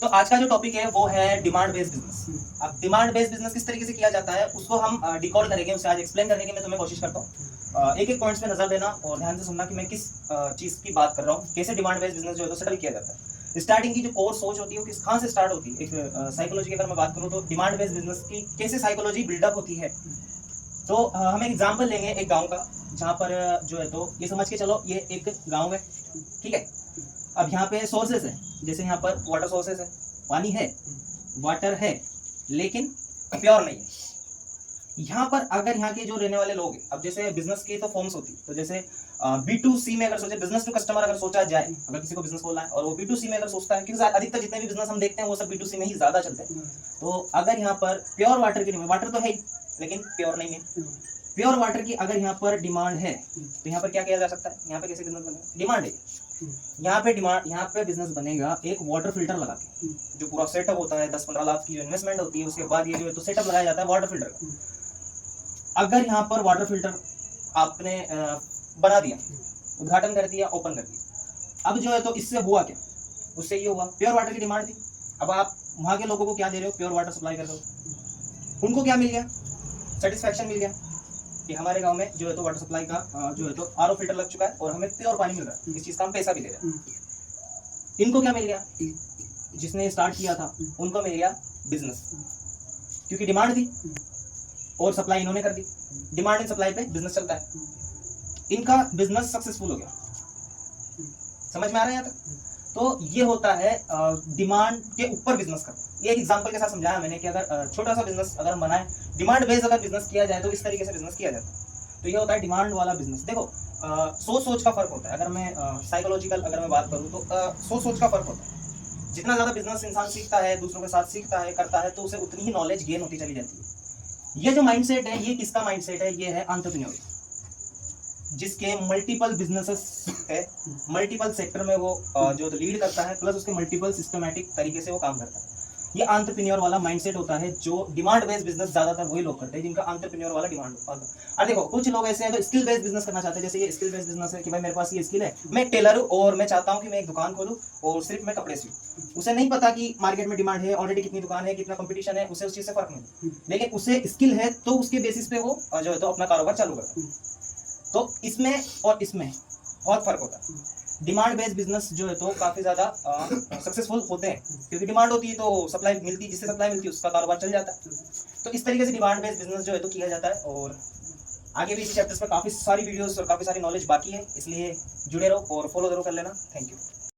तो आज का जो टॉपिक है वो है डिमांड बेस्ड बिजनेस। अब डिमांड बेस्ड बिजनेस किस तरीके से किया जाता है उसको हम डिकोड करेंगे, उसे आज एक्सप्लेन करने की मैं तुम्हें कोशिश करता हूँ। एक एक पॉइंट्स पे नजर देना और ध्यान से सुनना कि मैं किस चीज की बात कर रहा हूँ, कैसे डिमांड बेस्ड बिजनेस जो है तो सेटल किया जाता है। स्टार्टिंग की जो कोर सोच होती है वो किस कहाँ से स्टार्ट होती है। एक साइकोलॉजी की अगर मैं बात करूँ तो डिमांड बेस्ड बिजनेस की कैसे साइकोलॉजी बिल्डअप होती है। तो हम एक एग्जाम्पल लेंगे एक गाँव का, जहाँ पर जो है तो ये समझ के चलो ये एक गाँव है, ठीक है। अब यहाँ पे सोर्सेस है, जैसे यहाँ पर वाटर सोर्सेस है, पानी है, वाटर है, लेकिन प्योर नहीं है। यहाँ पर अगर यहाँ के जो रहने वाले लोग हैं, अब जैसे बिजनेस की तो फॉर्म्स होती है, तो जैसे B2C में अगर सोचे, बिजनेस टू कस्टमर अगर सोचा जाए, अगर किसी को बिजनेस खोलना है और वो B2C में अगर सोचता है, क्योंकि अधिकतर जितने भी बिजनेस हम देखते हैं वो सब B2C में ही ज्यादा चलते हैं। तो अगर यहाँ पर प्योर वाटर की डिमांड, वाटर तो है ही लेकिन प्योर नहीं है, प्योर वाटर की अगर यहाँ पर डिमांड है तो यहाँ पर क्या किया जा सकता है, यहाँ पे कैसे बिजनेस बनेगा, डिमांड है यहाँ पे, डिमांड यहाँ पे बिजनेस बनेगा एक वाटर फिल्टर लगा के। जो पूरा सेटअप होता है 10-15 लाख की जो इन्वेस्टमेंट होती है, उसके बाद ये जो है तो सेटअप लगाया जाता है वाटर फिल्टर का। अगर यहाँ पर वाटर फिल्टर आपने बना दिया, उद्घाटन कर दिया, ओपन कर दिया, अब जो है तो इससे हुआ क्या, उससे ये हुआ प्योर वाटर की डिमांड थी। अब आप वहाँ के लोगों को क्या दे रहे हो, प्योर वाटर सप्लाई कर रहे हो, उनको क्या मिल गया, सेटिस्फैक्शन मिल गया कि हमारे गांव में जो है तो वाटर सप्लाई का जो है तो आरओ फिल्टर लग चुका है और हमें प्योर पानी मिल रहा है, इस चीज का हम पैसा भी दे रहे हैं। इनको क्या मिल गया, जिसने स्टार्ट किया था उनको मिल गया बिजनेस, क्योंकि डिमांड थी और सप्लाई इन्होंने कर दी। डिमांड एंड सप्लाई पे बिजनेस चलता है, इनका बिजनेस सक्सेसफुल हो गया। समझ में आ रहा है यहाँ तक? तो ये होता है डिमांड के ऊपर बिजनेस करना। ये एक एग्जांपल के साथ समझाया मैंने कि अगर छोटा सा बिजनेस अगर हम बनाए, डिमांड बेस्ड अगर बिजनेस किया जाए तो इस तरीके से बिजनेस किया जाता है। तो ये होता है डिमांड वाला बिजनेस। देखो सोच का फर्क होता है। अगर मैं साइकोलॉजिकल अगर मैं बात करूँ तो सोच का फर्क होता है। जितना ज्यादा बिजनेस इंसान सीखता है, दूसरों के साथ सीखता है, करता है, तो उसे उतनी ही नॉलेज गेन होती चली जाती है। ये जो माइंडसेट है, ये किसका माइंडसेट है, ये है एंटरप्रेन्योर, जिसके मल्टीपल बिजनेसेस है, मल्टीपल सेक्टर में वो जो लीड करता है, प्लस उसके मल्टीपल सिस्टमैटिक तरीके से वो काम करता है। ये एंटरप्रेन्योर वाला माइंडसेट होता है। जो डिमांड बेस्ड बिजनेस ज्यादातर वही लोग करते हैं जिनका एंटरप्रेन्योर वाला डिमांड होता है। और देखो कुछ लोग ऐसे हैं जो स्किल बेस्ड बिजनेस करना चाहते हैं। जैसे ये स्किल बेस्ड बिजनेस है कि भाई मेरे पास ये स्किल है, मैं एक टेलर हूँ और मैं चाहता हूँ कि मैं एक दुकान खोलूँ और सिर्फ मैं कपड़े सीऊं। उसे नहीं पता कि मार्केट में डिमांड है, ऑलरेडी कितनी दुकान है, कितना कंपटीशन है, उसे उस चीज से फर्क नहीं, लेकिन उसे स्किल है तो उसके बेसिस पे वो जो है तो अपना कारोबार चालू करता है। तो इसमें और इसमें बहुत फर्क होता है। डिमांड बेस्ड बिजनेस जो है तो काफी ज्यादा सक्सेसफुल होते हैं, क्योंकि डिमांड होती है तो सप्लाई मिलती है, जिससे सप्लाई मिलती है उसका कारोबार चल जाता है। तो इस तरीके से डिमांड बेस्ड बिजनेस जो है तो किया जाता है। और आगे भी इस चैप्टर्स पर काफी सारी वीडियोस और काफी सारी नॉलेज बाकी है, इसलिए जुड़े रहो और फॉलो जरूर कर लेना। Thank you.